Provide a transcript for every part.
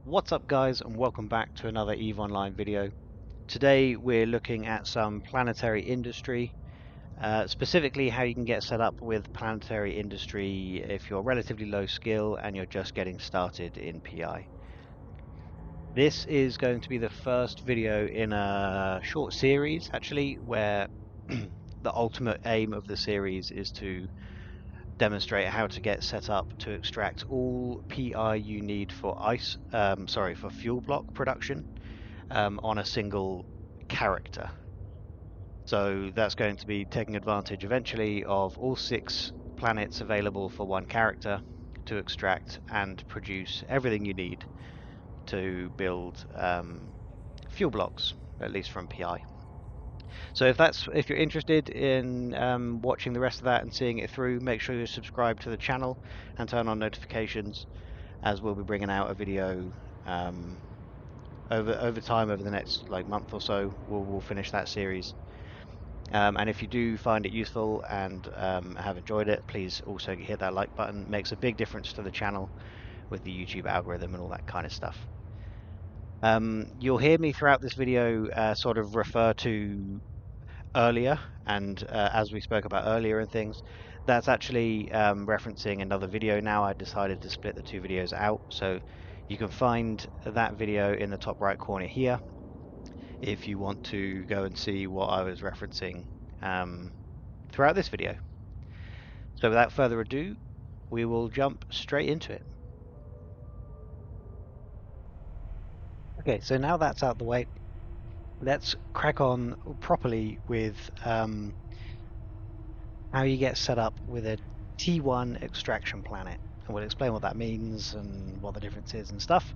What's up guys, and welcome back to another EVE Online video. Today we're looking at some planetary industry, specifically how you can get set up with planetary industry if you're relatively low skill and you're just getting started in PI. This is going to be the first video in a short series actually, where the ultimate aim of the series is to demonstrate how to get set up to extract all PI you need for for fuel block production on a single character. So that's going to be taking advantage eventually of all 6 planets available for one character to extract and produce everything you need to build fuel blocks, at least from PI. So if you're interested in watching the rest of that and seeing it through, make sure you subscribe to the channel and turn on notifications, as we'll be bringing out a video over time, over the next month or so. We'll finish that series. And if you do find it useful and have enjoyed it, please also hit that like button. It makes a big difference to the channel with the YouTube algorithm and all that kind of stuff. You'll hear me throughout this video sort of refer to earlier, and as we spoke about earlier and things, that's actually referencing another video now. I decided to split the 2 videos out, so you can find that video in the top right corner here if you want to go and see what I was referencing throughout this video. So without further ado, we will jump straight into it. Okay, so now that's out the way, let's crack on properly with how you get set up with a T1 extraction planet. And we'll explain what that means and what the difference is and stuff.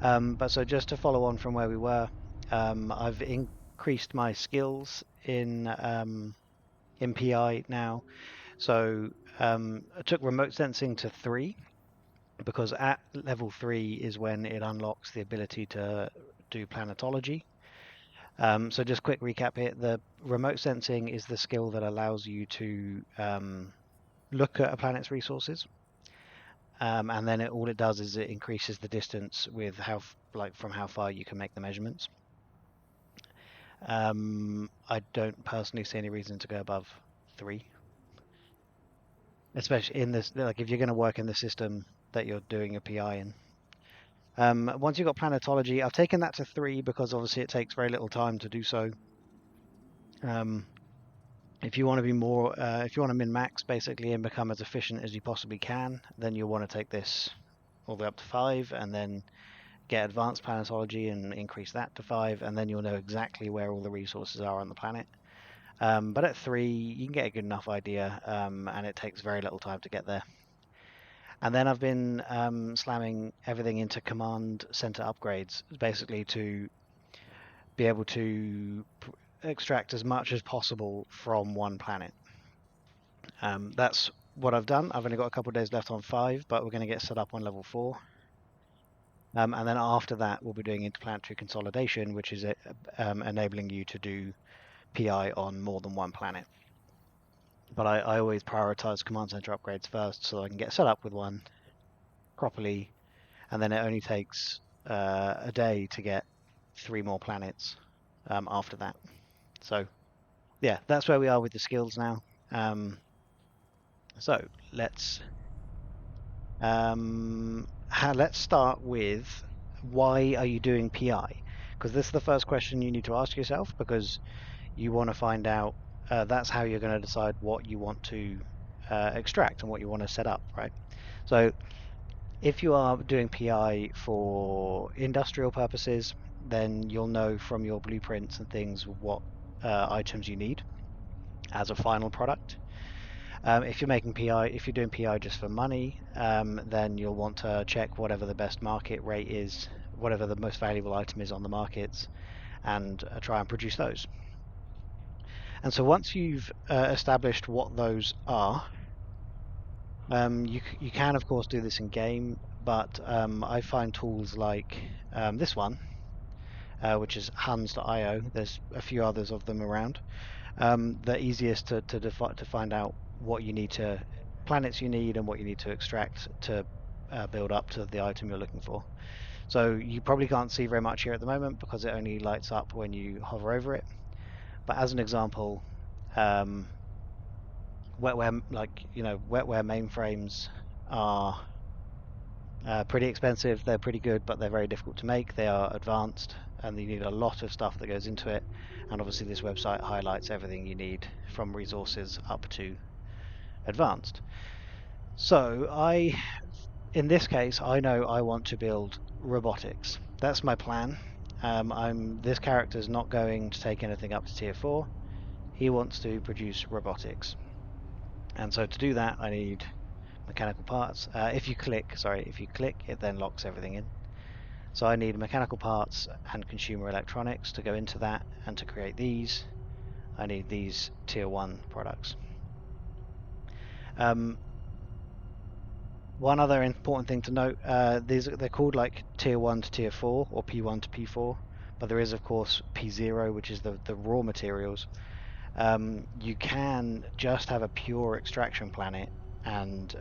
But so just to follow on from where we were, I've increased my skills in PI now. So I took remote sensing to 3, because at level 3 is when it unlocks the ability to do planetology. So just quick recap here. The remote sensing is the skill that allows you to look at a planet's resources, and then all it does is it increases the distance with from how far you can make the measurements. I don't personally see any reason to go above 3, especially in this, if you're going to work in the system that you're doing your PI in. Once you've got planetology, I've taken that to 3 because obviously it takes very little time to do so. If you want to be more, if you want to min-max basically and become as efficient as you possibly can, then you'll want to take this all the way up to 5, and then get advanced planetology and increase that to 5, and then you'll know exactly where all the resources are on the planet. But at 3, you can get a good enough idea, and it takes very little time to get there. And then I've been slamming everything into command center upgrades, basically to be able to extract as much as possible from one planet. That's what I've done. I've only got a couple of days left on 5, but we're going to get set up on level 4. And then after that, we'll be doing interplanetary consolidation, which is enabling you to do PI on more than one planet. But I always prioritize command center upgrades first, so I can get set up with one properly, and then it only takes a day to get 3 more planets after that. So yeah, that's where we are with the skills now. So let's start with, why are you doing PI? Because this is the first question you need to ask yourself, because you want to find out, that's how you're going to decide what you want to extract and what you want to set up, right? So if you are doing PI for industrial purposes, then you'll know from your blueprints and things what items you need as a final product. If you're making PI, if you're doing PI just for money, then you'll want to check whatever the best market rate is, whatever the most valuable item is on the markets, and try and produce those. And so once you've established what those are, you can of course do this in game, but I find tools like this one, which is Huns.io. There's a few others of them around. The easiest to find out what you need to planets you need and what you need to extract to build up to the item you're looking for. So you probably can't see very much here at the moment because it only lights up when you hover over it. But as an example, um, wetware, like, wetware mainframes are pretty expensive. They're pretty good, but they're very difficult to make. They are advanced, and you need a lot of stuff that goes into it. And obviously, this website highlights everything you need from resources up to advanced. So in this case, I know I want to build robotics. That's my plan. This character is not going to take anything up to tier 4. He wants to produce robotics. And so to do that, I need mechanical parts. If you click, it then locks everything in. So I need mechanical parts and consumer electronics to go into that, and to create these, I need these tier 1 products. One other important thing to note, they're called like tier 1 to tier 4 or P1 to P4, but there is of course P0, which is the raw materials. You can just have a pure extraction planet and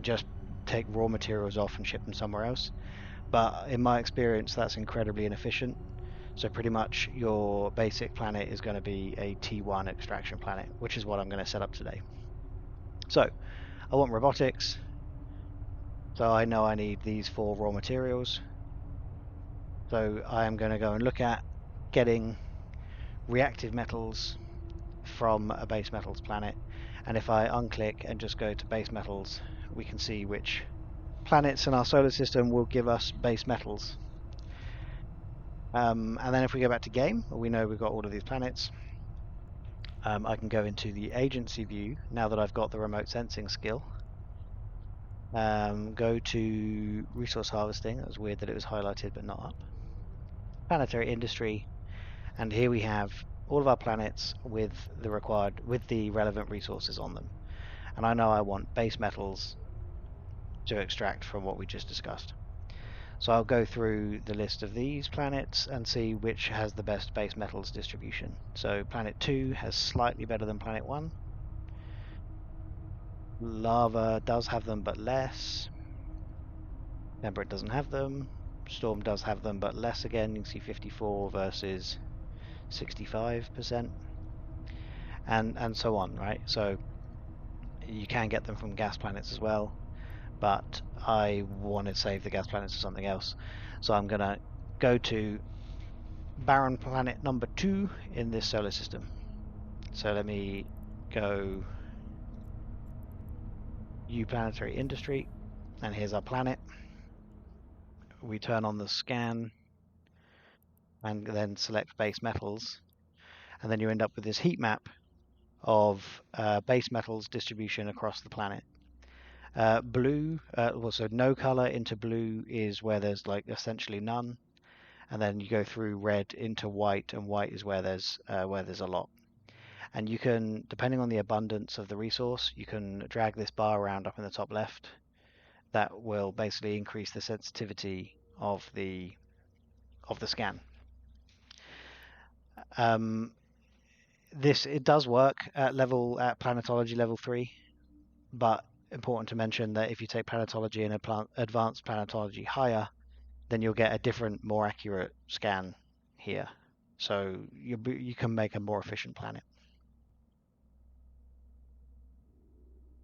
just take raw materials off and ship them somewhere else. But in my experience, that's incredibly inefficient. So pretty much your basic planet is going to be a T1 extraction planet, which is what I'm going to set up today. So I want robotics. So I know I need these 4 raw materials. So I am going to go and look at getting reactive metals from a base metals planet. And if I unclick and just go to base metals, we can see which planets in our solar system will give us base metals. And then if we go back to game, we know we've got all of these planets. I can go into the agency view now that I've got the remote sensing skill. Go to resource harvesting. That was weird that it was highlighted but not up. Planetary industry, and here we have all of our planets with the relevant resources on them. And I know I want base metals to extract from what we just discussed. So I'll go through the list of these planets and see which has the best base metals distribution. So planet 2 has slightly better than planet 1. Lava does have them but less. Temperate doesn't have them. Storm does have them but less again. You can see 54 versus 65%. And so on, right? So you can get them from gas planets as well, but I want to save the gas planets for something else. So I'm going to go to barren planet number 2 in this solar system. So let me go planetary industry, and here's our planet. We turn on the scan and then select base metals, and then you end up with this heat map of base metals distribution across the planet. Blue, so no color into blue is where there's like essentially none, and then you go through red into white, and white is where there's a lot. And you can, depending on the abundance of the resource, you can drag this bar around up in the top left. That will basically increase the sensitivity of the scan. It does work at planetology level 3, but important to mention that if you take planetology and advanced planetology higher, then you'll get a different, more accurate scan here. So you can make a more efficient planet.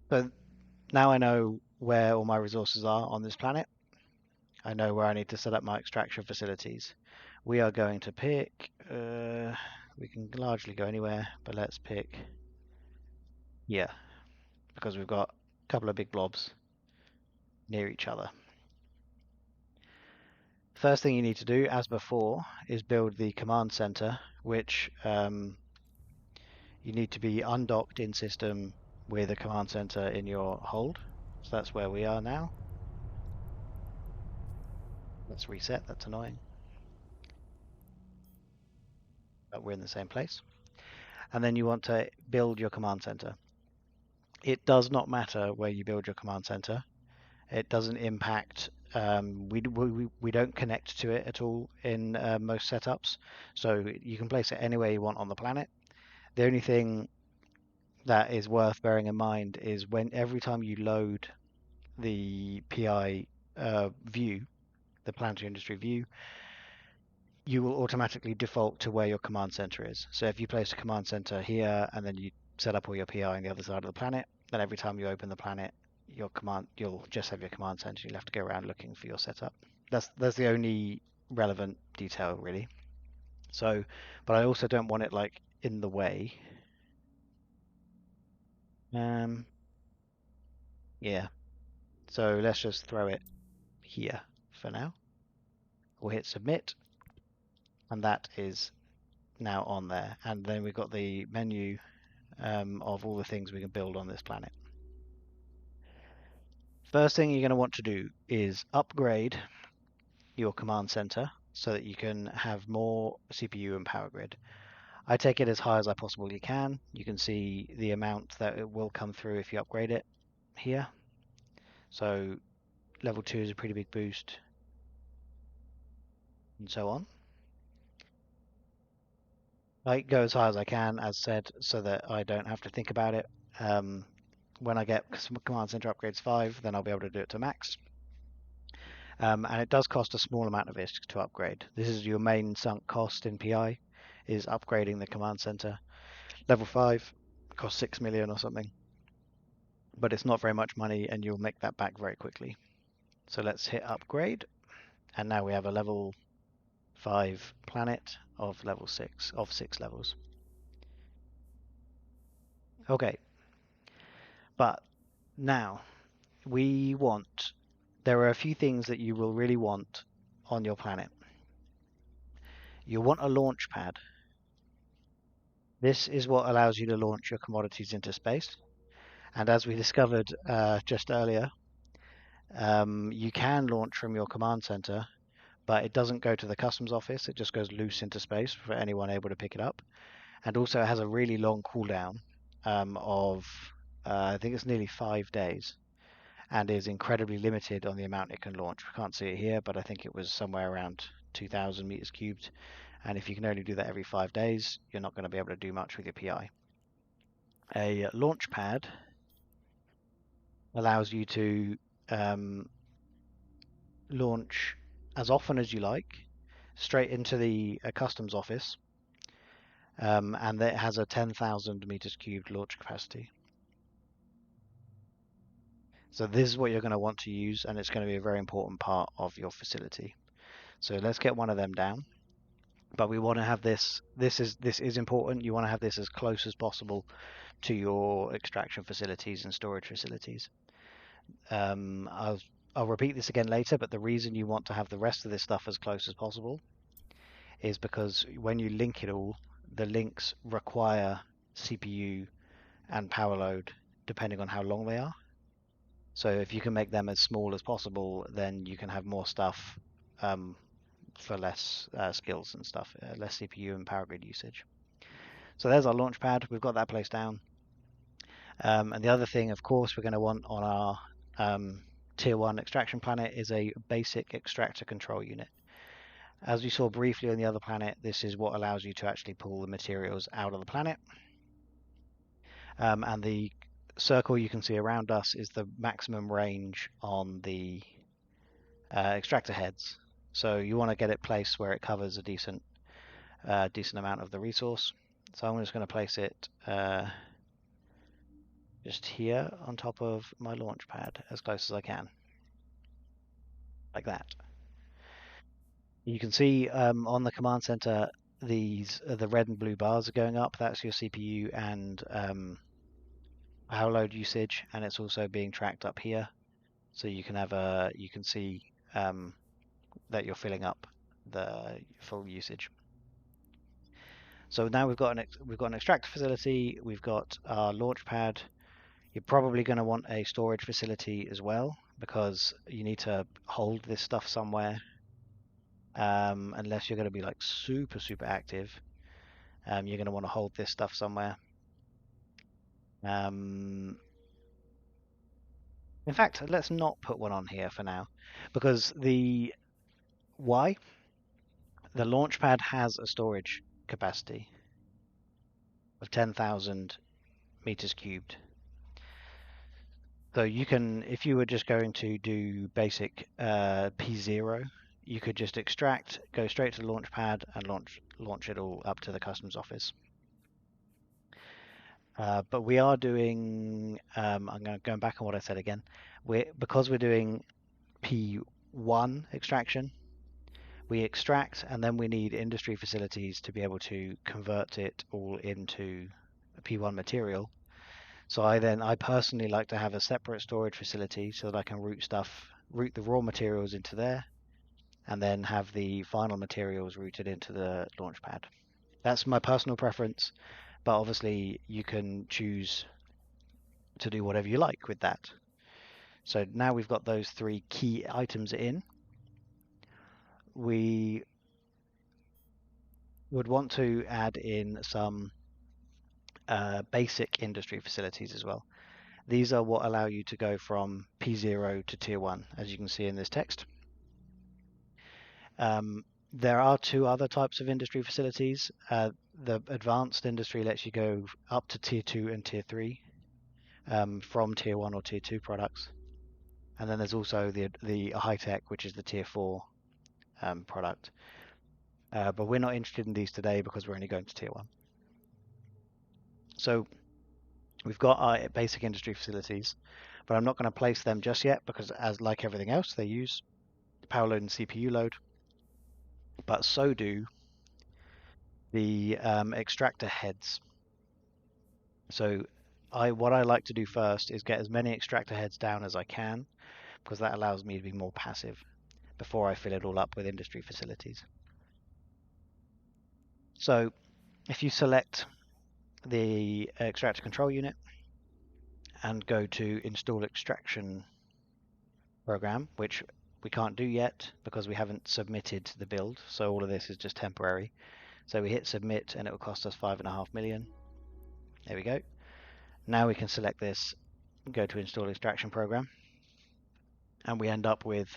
So now I know where all my resources are on this planet. I know where I need to set up my extraction facilities. We are going to pick, we can largely go anywhere, but let's pick here, because we've got a couple of big blobs near each other. First thing you need to do, as before, is build the command center, which you need to be undocked in system with a command center in your hold. So that's where we are now. Let's reset, that's annoying. But we're in the same place. And then you want to build your command center. It does not matter where you build your command center. It doesn't impact, we don't connect to it at all in most setups. So you can place it anywhere you want on the planet. The only thing that is worth bearing in mind is every time you load the PI view, the planetary industry view, you will automatically default to where your command center is. So if you place a command center here and then you set up all your PI on the other side of the planet, then every time you open the planet, you'll just have your command center. You'll have to go around looking for your setup. That's the only relevant detail really. So, but I also don't want it like in the way. Um, yeah. So let's just throw it here for now. We'll hit submit, and that is now on there. And then we've got the menu of all the things we can build on this planet. First thing you're going to want to do is upgrade your command center so that you can have more CPU and power grid. I take it as high as I possibly can. You can see the amount that it will come through if you upgrade it here. So level 2 is a pretty big boost, and so on. I go as high as I can, as said, so that I don't have to think about it. When I get command center upgrades 5, then I'll be able to do it to max. And it does cost a small amount of ISK to upgrade. This is your main sunk cost in PI, is upgrading the command center. Level 5 costs 6 million or something, but it's not very much money, and you'll make that back very quickly. So let's hit upgrade, and now we have a level 5 planet of level 6 of 6 levels. Okay, but now there are a few things that you will really want on your planet. You'll want a launch pad. This is what allows you to launch your commodities into space. And as we discovered just earlier, you can launch from your command center, but it doesn't go to the customs office. It just goes loose into space for anyone able to pick it up. And also it has a really long cooldown of, I think it's nearly 5 days, and is incredibly limited on the amount it can launch. We can't see it here, but I think it was somewhere around 2,000 meters cubed. And if you can only do that every 5 days, you're not going to be able to do much with your PI. A launch pad allows you to launch as often as you like, straight into the customs office, and it has a 10,000 meters cubed launch capacity. So this is what you're going to want to use, and it's going to be a very important part of your facility. So let's get one of them down. But we want to have this. This is important. You want to have this as close as possible to your extraction facilities and storage facilities. I'll repeat this again later, but the reason you want to have the rest of this stuff as close as possible is because when you link it all, the links require CPU and power load depending on how long they are. So if you can make them as small as possible, then you can have more stuff for less skills and stuff, less CPU and power grid usage. So there's our launch pad. We've got that placed down. And the other thing, of course, we're going to want on our tier 1 extraction planet is a basic extractor control unit. As we saw briefly on the other planet, this is what allows you to actually pull the materials out of the planet. And the circle you can see around us is the maximum range on the extractor heads. So you want to get it placed where it covers a decent amount of the resource. So I'm just going to place it just here on top of my launch pad as close as I can, like that. You can see on the command center the red and blue bars are going up. That's your CPU and power load usage, and it's also being tracked up here. So you can see that you're filling up the full usage. So now we've got an extractor facility, we've got our launch pad. You're probably going to want a storage facility as well, because you need to hold this stuff somewhere. Unless you're going to be like super active, you're going to want to hold this stuff somewhere. In fact, let's not put one on here for now, because the launch pad has a storage capacity of 10,000 meters cubed. So you can, if you were just going to do basic P0, you could just extract, go straight to the launch pad and launch it all up to the customs office. But we are doing, I'm going back on what I said again. Because we're doing P1 extraction, we extract and then we need industry facilities to be able to convert it all into a P1 material. So I personally like to have a separate storage facility so that I can route the raw materials into there, and then have the final materials routed into the launch pad. That's my personal preference, but obviously you can choose to do whatever you like with that. So now we've got those three key items in. We would want to add in some basic industry facilities as well. These are what allow you to go from P0 to Tier 1, as you can see in this text. There are two other types of industry facilities. The advanced industry lets you go up to Tier 2 and Tier 3 from Tier 1 or Tier 2 products. And then there's also the high tech, which is the Tier 4 product. But we're not interested in these today because we're only going to Tier 1. So we've got our basic industry facilities, but I'm not going to place them just yet because, as like everything else, they use power load and CPU load. But so do the extractor heads. So what I like to do first is get as many extractor heads down as I can, because that allows me to be more passive before I fill it all up with industry facilities. So if you select the extractor control unit and go to install extraction program, which we can't do yet because we haven't submitted the build, so all of this is just temporary. So we hit submit and it will cost us 5.5 million. There we go. Now we can select this, go to install extraction program, and we end up with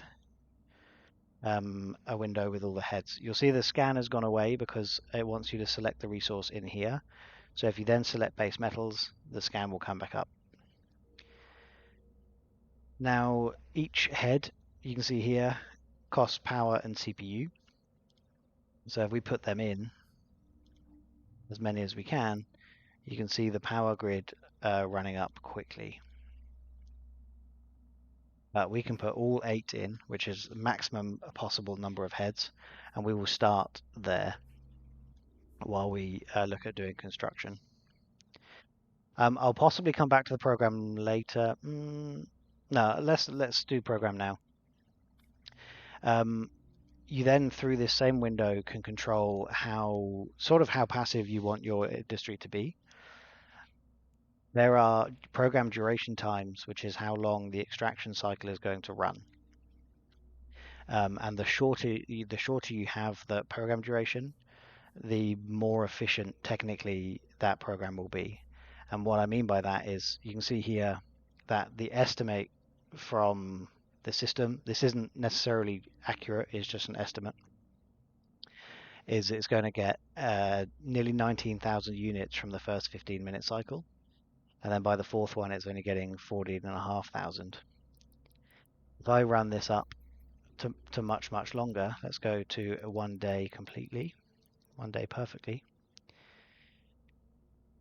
a window with all the heads. You'll see the scan has gone away because it wants you to select the resource in here. So if you then select base metals, the scan will come back up. Now each head, you can see here, costs power and CPU. So if we put them in, as many as we can, you can see the power grid running up quickly. We can put all 8 in, which is the maximum possible number of heads, and we will start there while we look at doing construction. I'll possibly come back to the program later. No, let's do program now. You then, through this same window, can control how passive you want your industry to be. There are program duration times, which is how long the extraction cycle is going to run. And the shorter you have the program duration, the more efficient technically that program will be. And what I mean by that is you can see here that the estimate from the system, this isn't necessarily accurate, it's just an estimate, is it's going to get nearly 19,000 units from the first 15-minute cycle. And then by the fourth one, it's only getting 14,500. If I run this up to much, much longer, let's go to a 1 day completely, 1 day perfectly.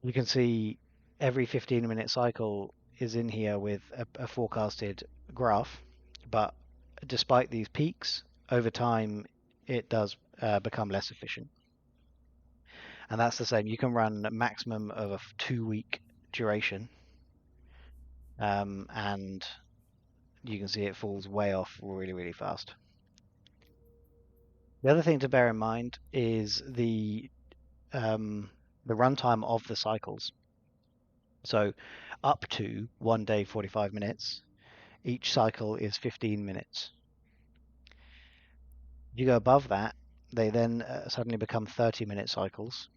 You can see every 15-minute cycle is in here with a forecasted graph, but despite these peaks, over time it does become less efficient. And that's the same. You can run a maximum of a 2-week duration, and you can see it falls way off really, really fast. The other thing to bear in mind is the runtime of the cycles. So up to 1 day 45 minutes, each cycle is 15 minutes. If you go above that, they then suddenly become 30-minute cycles.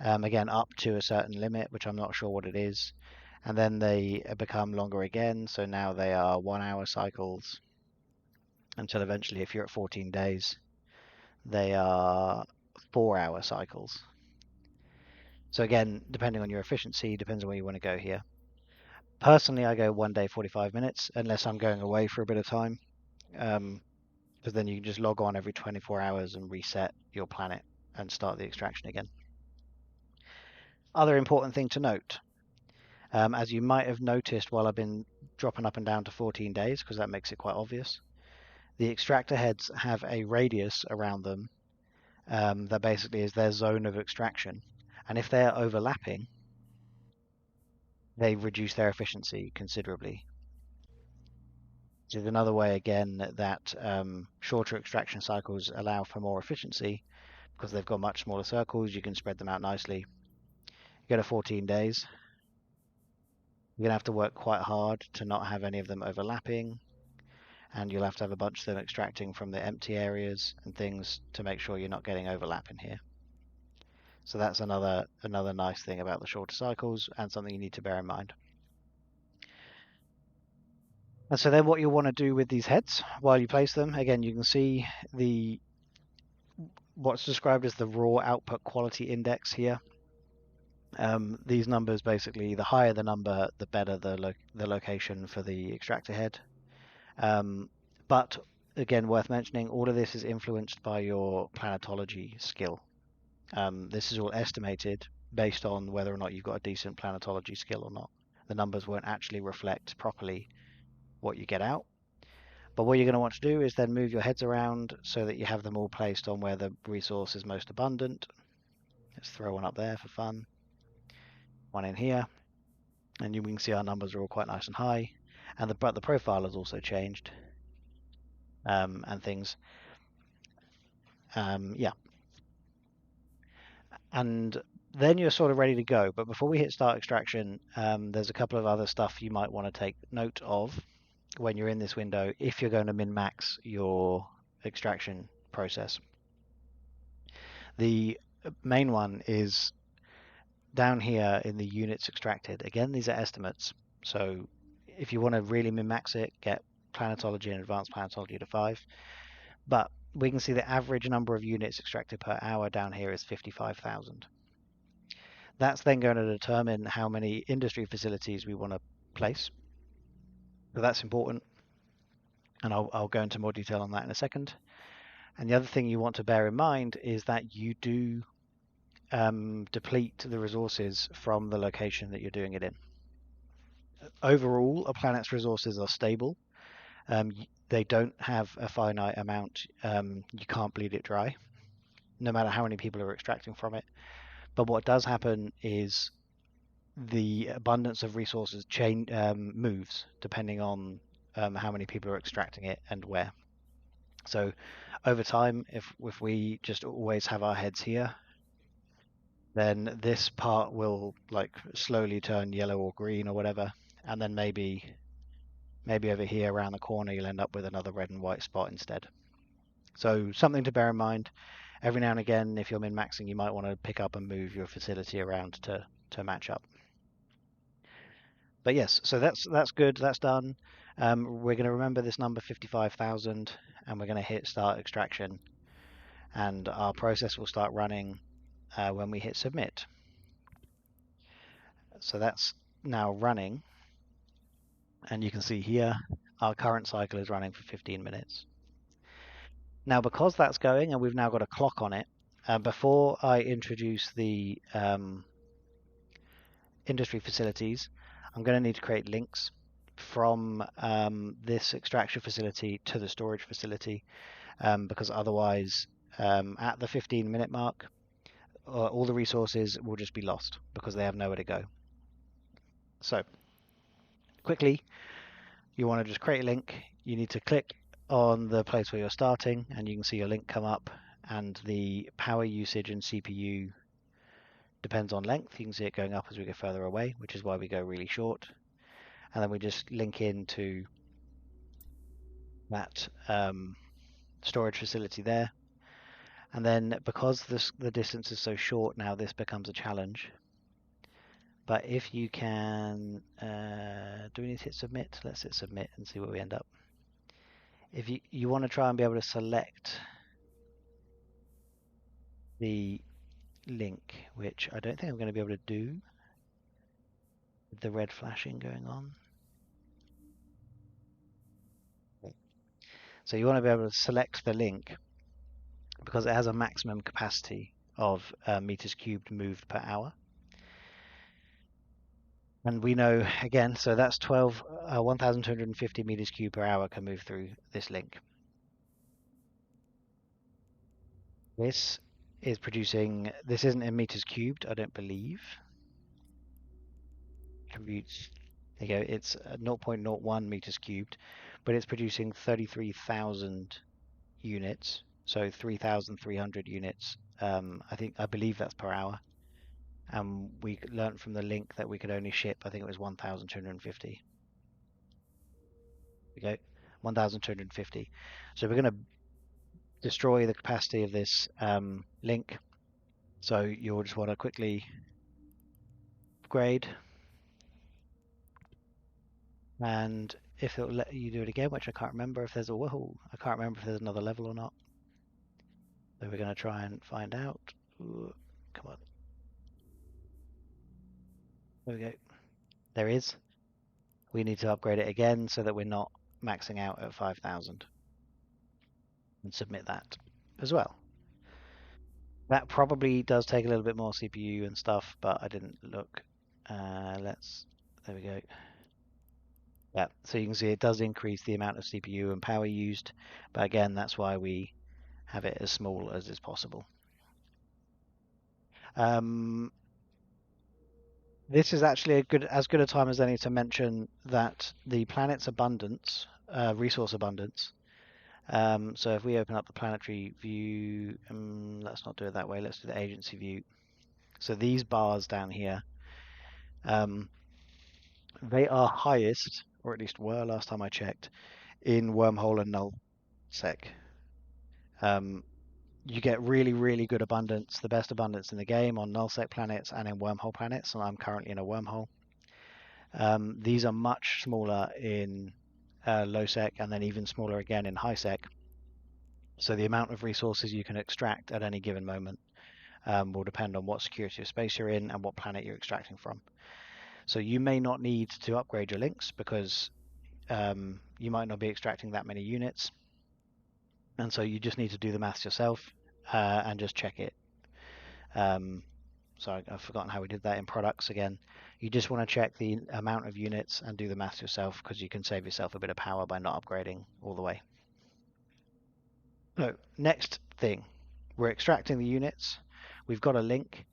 Again, up to a certain limit, which I'm not sure what it is. And then they become longer again, so now they are 1-hour cycles, until eventually, if you're at 14 days, they are 4-hour cycles. So again, depending on your efficiency, depends on where you want to go here. Personally, I go 1 day, 45 minutes, unless I'm going away for a bit of time. Because then you can just log on every 24 hours and reset your planet and start the extraction again. Other important thing to note, as you might have noticed while I've been dropping up and down to 14 days, because that makes it quite obvious, the extractor heads have a radius around them that basically is their zone of extraction. And if they're overlapping, they reduce their efficiency considerably. Which is another way, again, that shorter extraction cycles allow for more efficiency because they've got much smaller circles. You can spread them out nicely. You go to 14 days. You're going to have to work quite hard to not have any of them overlapping, and you'll have to have a bunch of them extracting from the empty areas and things to make sure you're not getting overlap in here. So that's another nice thing about the shorter cycles and something you need to bear in mind. And so then what you'll want to do with these heads while you place them, again, you can see what's described as the raw output quality index here. These numbers, basically, the higher the number, the better the location for the extractor head. But again, worth mentioning, all of this is influenced by your planetology skill. This is all estimated based on whether or not you've got a decent planetology skill or not. The numbers won't actually reflect properly what you get out. But what you're going to want to do is then move your heads around so that you have them all placed on where the resource is most abundant. Let's throw one up there for fun. One in here. And you can see our numbers are all quite nice and high. And the profile has also changed. And things. Yeah. And then you're sort of ready to go. But before we hit start extraction, there's a couple of other stuff you might want to take note of when you're in this window if you're going to min-max your extraction process. The main one is down here in the units extracted. Again, these are estimates. So if you want to really min-max it, get planetology and advanced planetology to 5. But we can see the average number of units extracted per hour down here is 55,000. That's then going to determine how many industry facilities we want to place. So that's important. And I'll go into more detail on that in a second. And the other thing you want to bear in mind is that you do deplete the resources from the location that you're doing it in. Overall, a planet's resources are stable. They don't have a finite amount. You can't bleed it dry, no matter how many people are extracting from it. But what does happen is the abundance of resources moves depending on how many people are extracting it and where. So over time, if we just always have our heads here, then this part will like slowly turn yellow or green or whatever, and then maybe over here around the corner you'll end up with another red and white spot instead. So something to bear in mind. Every now and again, if you're min-maxing, you might want to pick up and move your facility around to match up. But yes, so that's good. That's done. We're going to remember this number 55,000, and we're going to hit start extraction, and our process will start running when we hit submit. So that's now running, and you can see here our current cycle is running for 15 minutes. Now, because that's going, and we've now got a clock on it, before I introduce the industry facilities, I'm going to need to create links from this extraction facility to the storage facility, because otherwise, at the 15-minute mark, all the resources will just be lost because they have nowhere to go. So, quickly, you want to just create a link. You need to click on the place where you're starting, and you can see your link come up, and the power usage and CPU depends on length. You can see it going up as we go further away, which is why we go really short. And then we just link into that storage facility there. And then because the distance is so short now, this becomes a challenge. But if you can, do we need to hit submit? Let's hit submit and see where we end up. If you want to try and be able to select the link, which I don't think I'm going to be able to do. with the red flashing going on. So you want to be able to select the link because it has a maximum capacity of meters cubed moved per hour. And we know, again, so that's 1,250 meters cubed per hour can move through this link. This is producing, this isn't in meters cubed, I don't believe. Computes, there you go, it's 0.01 meters cubed, but it's producing 33,000 units, so 3,300 units. I believe that's per hour. And we learned from the link that we could only ship, I think it was 1,250. We go 1,250. So we're going to destroy the capacity of this link. So you'll just want to quickly upgrade, and if it'll let you do it again, which I can't remember if there's a whoa, I can't remember if there's another level or not. So we're going to try and find out. Ooh, come on. There we go. There is. We need to upgrade it again so that we're not maxing out at 5,000 and submit that as well. That probably does take a little bit more CPU and stuff, but I didn't look. There we go. Yeah, so you can see it does increase the amount of CPU and power used, but again, that's why we have it as small as is possible. This is actually as good a time as any to mention that the planet's abundance, resource abundance. So if we open up the planetary view, let's not do it that way. Let's do the agency view. So these bars down here, they are highest, or at least were last time I checked, in wormhole and null sec. You get really, really good abundance, the best abundance in the game on nullsec planets and in wormhole planets, and I'm currently in a wormhole. These are much smaller in low sec and then even smaller again in high sec. So the amount of resources you can extract at any given moment will depend on what security of space you're in and what planet you're extracting from. So you may not need to upgrade your links because you might not be extracting that many units. And so you just need to do the maths yourself and just check it. So I've forgotten how we did that in products again. You just want to check the amount of units and do the maths yourself because you can save yourself a bit of power by not upgrading all the way. So next thing, we're extracting the units. We've got a link,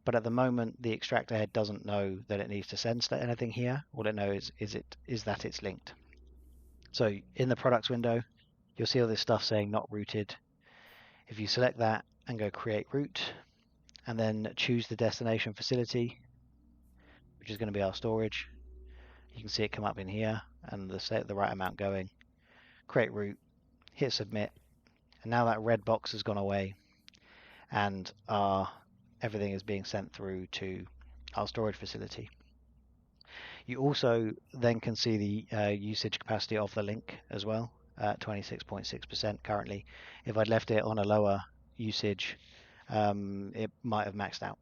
but at the moment the extractor head doesn't know that it needs to send anything here. All it knows is that it's linked. So in the products window, you'll see all this stuff saying not routed. If you select that and go create route, and then choose the destination facility, which is going to be our storage, you can see it come up in here and the right amount going. Create route, hit submit, and now that red box has gone away, and everything is being sent through to our storage facility. You also then can see the usage capacity of the link as well, at 26.6% currently. If I'd left it on a lower usage, it might have maxed out.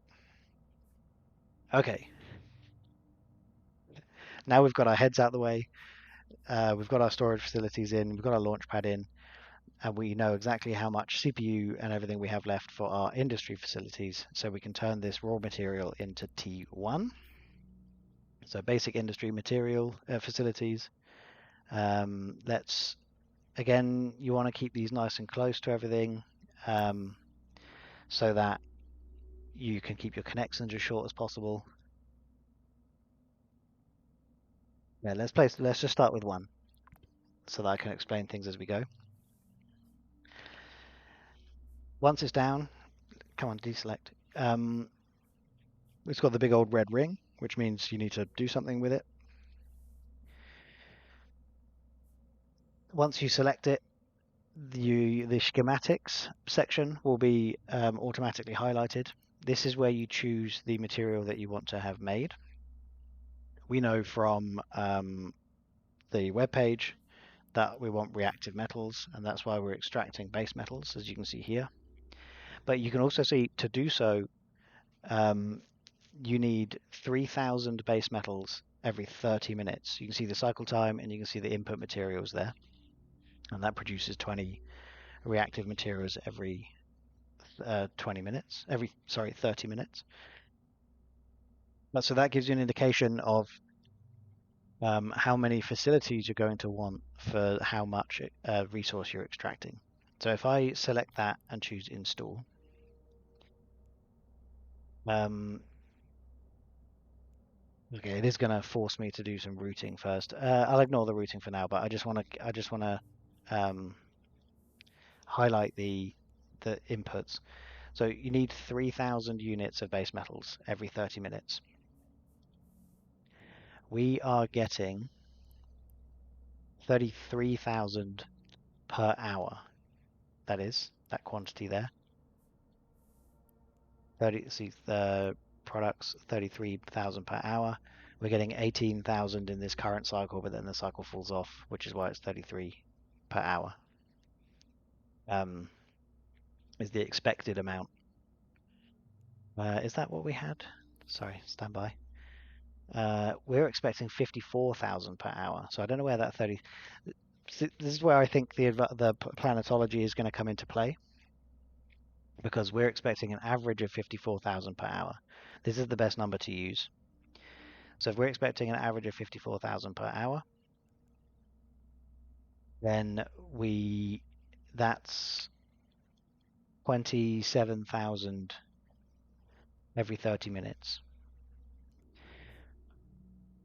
Okay. Now we've got our heads out the way, we've got our storage facilities in, we've got our launch pad in, and we know exactly how much CPU and everything we have left for our industry facilities, so we can turn this raw material into T1. So basic industry material facilities. Again, you want to keep these nice and close to everything so that you can keep your connections as short as possible. Yeah, let's just start with one so that I can explain things as we go. Once it's down, come on, deselect. It's got the big old red ring, which means you need to do something with it. Once you select it, the schematics section will be automatically highlighted. This is where you choose the material that you want to have made. We know from the web page that we want reactive metals, and that's why we're extracting base metals, as you can see here. But you can also see to do so, you need 3,000 base metals every 30 minutes. You can see the cycle time and you can see the input materials there. And that produces 20 reactive materials every 20 minutes, 30 minutes. But so that gives you an indication of how many facilities you're going to want for how much resource you're extracting. So if I select that and choose install, okay, it is going to force me to do some routing first. I'll ignore the routing for now, but I just want to highlight the inputs. So you need 3,000 units of base metals every 30 minutes. We are getting 33,000 per hour. That is that quantity there. 30, see the products 33,000 per hour. We're getting 18,000 in this current cycle, but then the cycle falls off, which is why it's 33 per hour. Is the expected amount. Is that what we had? Sorry, stand by. We're expecting 54,000 per hour. So I don't know where that 30. This is where I think the planetology is going to come into play, because we're expecting an average of 54,000 per hour. This is the best number to use. So if we're expecting an average of 54,000 per hour, then that's 27,000 every 30 minutes.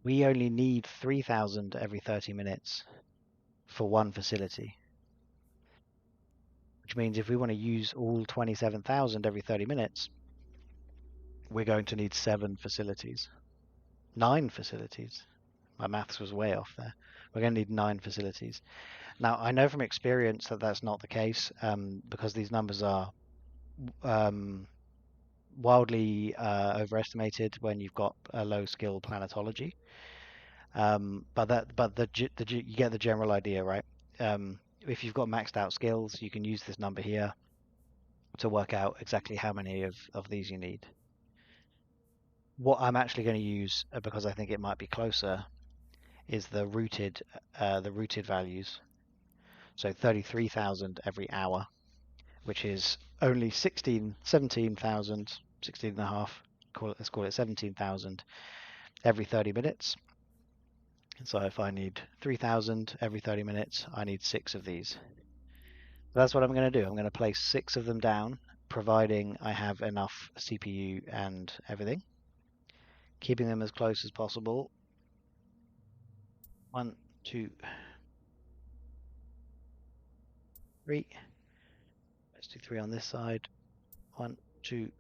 We only need 3,000 every 30 minutes for one facility, which means if we want to use all 27,000 every 30 minutes, we're going to need 7 facilities. 9 facilities. My maths was way off there. We're going to need 9 facilities. Now, I know from experience that that's not the case, because these numbers are wildly overestimated when you've got a low skill planetology. But you get the general idea, right? If you've got maxed out skills, you can use this number here to work out exactly how many of these you need. What I'm actually going to use, because I think it might be closer, is the rooted values. So 33,000 every hour, which is only 17,000, 16 and a half, let's call it 17,000 every 30 minutes. So if I need 3,000 every 30 minutes, I need 6 of these. That's what I'm going to do. I'm going to place 6 of them down, providing I have enough CPU and everything. Keeping them as close as possible. 1, 2, 3. Let's do 3 on this side. 1, 2,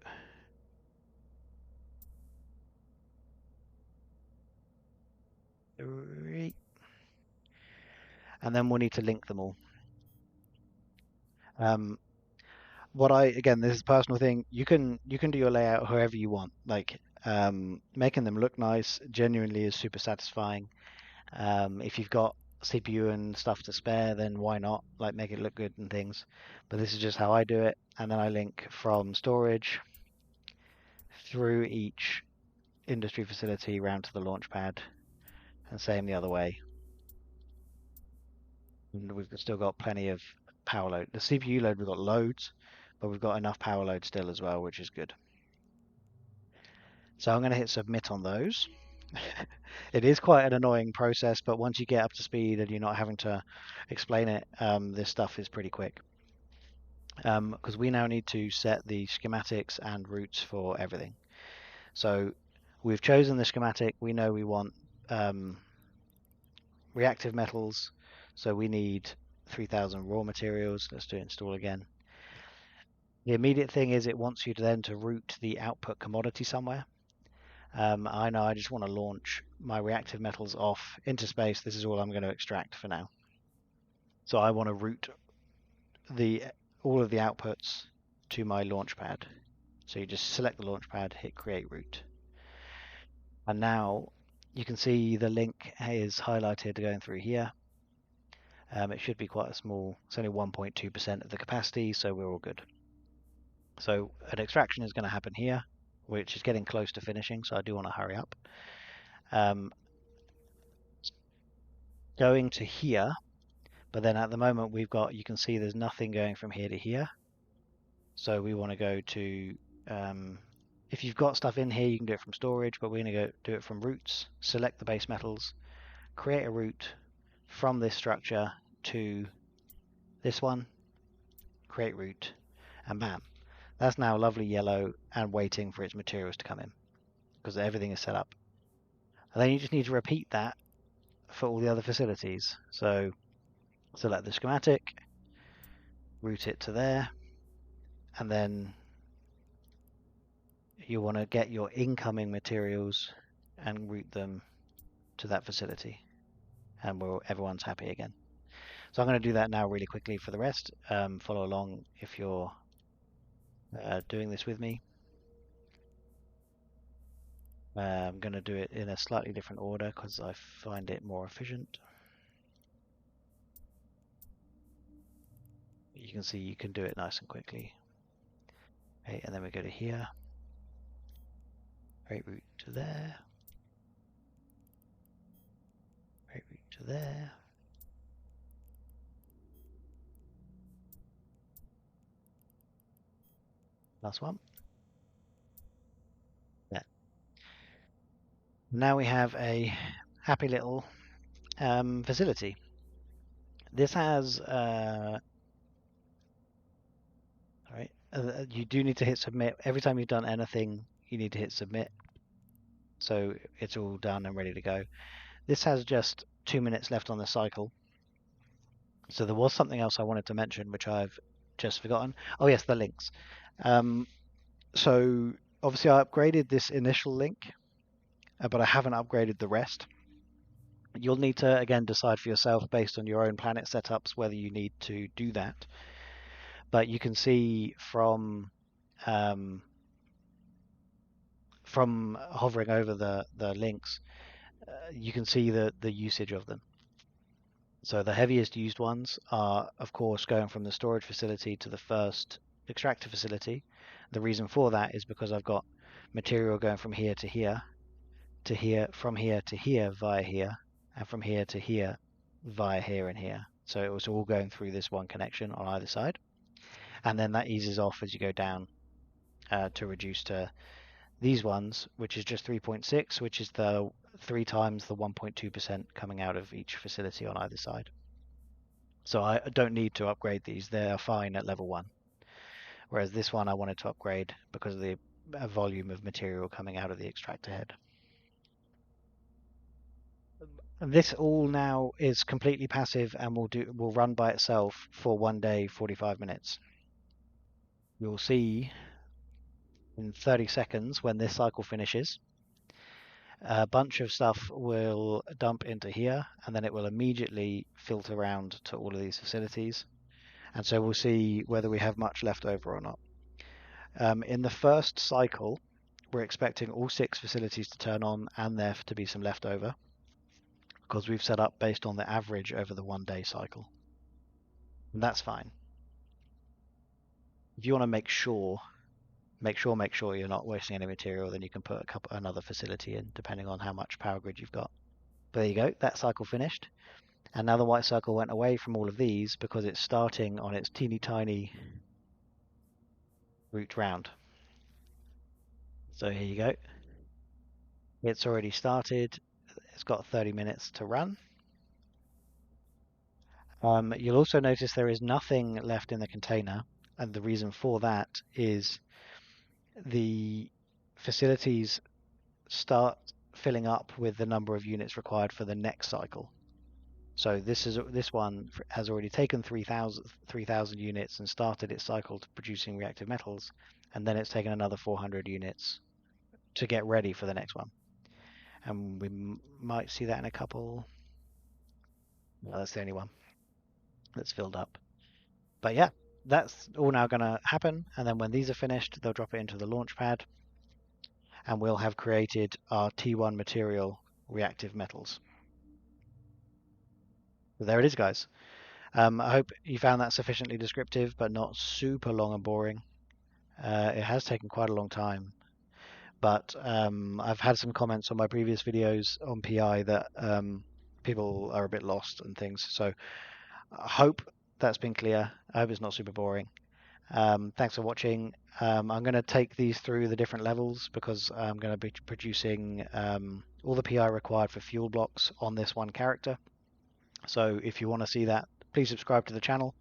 3. And then we'll need to link them all. Again, this is a personal thing. You can do your layout however you want. Like making them look nice genuinely is super satisfying. If you've got CPU and stuff to spare, then why not? Like make it look good and things. But this is just how I do it. And then I link from storage through each industry facility round to the launch pad, and same the other way. And we've still got plenty of power load. The CPU load, we've got loads, but we've got enough power load still as well, which is good. So I'm going to hit submit on those. It is quite an annoying process, but once you get up to speed and you're not having to explain it, this stuff is pretty quick. Because we now need to set the schematics and routes for everything. So we've chosen the schematic. We know we want reactive metals, so we need 3,000 raw materials. Let's do install again. The immediate thing is it wants you to then to route the output commodity somewhere. I know I just want to launch my reactive metals off into space. This is all I'm going to extract for now. So I want to route all of the outputs to my launch pad. So you just select the launch pad, hit create route. And now you can see the link is highlighted going through here. It should be quite a small, it's only 1.2% of the capacity, so we're all good. So an extraction is going to happen here. which is getting close to finishing, so I do want to hurry up. Um, going to here, but then at the moment we've got, you can see there's nothing going from here to here. So we want to go to, if you've got stuff in here, you can do it from storage, but we're going to go do it from roots, select the base metals, create a route from this structure to this one, create route, and bam. That's now lovely yellow and waiting for its materials to come in because everything is set up. And then you just need to repeat that for all the other facilities. So select the schematic, route it to there, and then you want to get your incoming materials and route them to that facility, and everyone's happy again. So I'm going to do that now really quickly for the rest. Follow along if you're doing this with me. I'm going to do it in a slightly different order because I find it more efficient. You can see you can do it nice and quickly. Okay, and then we go to here. Right route to there. Right route to there. Last one. Yeah. Now we have a happy little facility. This has alright, you do need to hit submit. Every time you've done anything, you need to hit submit. So it's all done and ready to go. This has just 2 minutes left on the cycle. So there was something else I wanted to mention, which I've just forgotten. Oh yes, the links. So obviously I upgraded this initial link, but I haven't upgraded the rest. You'll need to, again, decide for yourself based on your own planet setups whether you need to do that. But you can see from hovering over the links, you can see the usage of them. So the heaviest used ones are, of course, going from the storage facility to the first extractor facility. The reason for that is because I've got material going from here to here, to here, from here to here via here, and from here to here via here and here. So it was all going through this one connection on either side. And then that eases off as you go down to reduce to these ones, which is just 3.6, which is the 3 times the 1.2% coming out of each facility on either side. So I don't need to upgrade these. They're fine at level 1. Whereas this one I wanted to upgrade because of the volume of material coming out of the extractor head. This all now is completely passive and will run by itself for 1 day, 45 minutes. You'll see in 30 seconds when this cycle finishes, a bunch of stuff will dump into here, and then it will immediately filter around to all of these facilities. And so we'll see whether we have much left over or not. In the first cycle, we're expecting all 6 facilities to turn on and there to be some left over, because we've set up based on the average over the 1 day cycle. And that's fine. If you want to make sure you're not wasting any material, then you can put another facility in, depending on how much power grid you've got. But there you go, that cycle finished. And now the white circle went away from all of these because it's starting on its teeny tiny route round. So here you go. It's already started. It's got 30 minutes to run. You'll also notice there is nothing left in the container, and the reason for that is the facilities start filling up with the number of units required for the next cycle. So this one has already taken 3,000 units and started its cycle to producing reactive metals, and then it's taken another 400 units to get ready for the next one. And we might see that in a couple. No, that's the only one that's filled up. But yeah, that's all now going to happen, and then when these are finished, they'll drop it into the launch pad, and we'll have created our T1 material reactive metals. So there it is, guys. I hope you found that sufficiently descriptive, but not super long and boring. It has taken quite a long time, but I've had some comments on my previous videos on PI that people are a bit lost and things. So I hope that's been clear. I hope it's not super boring. Thanks for watching. I'm going to take these through the different levels because I'm going to be producing all the PI required for fuel blocks on this one character. So if you want to see that, please subscribe to the channel.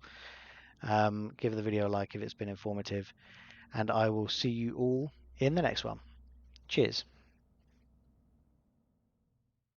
Give the video a like if it's been informative, and I will see you all in the next one. Cheers.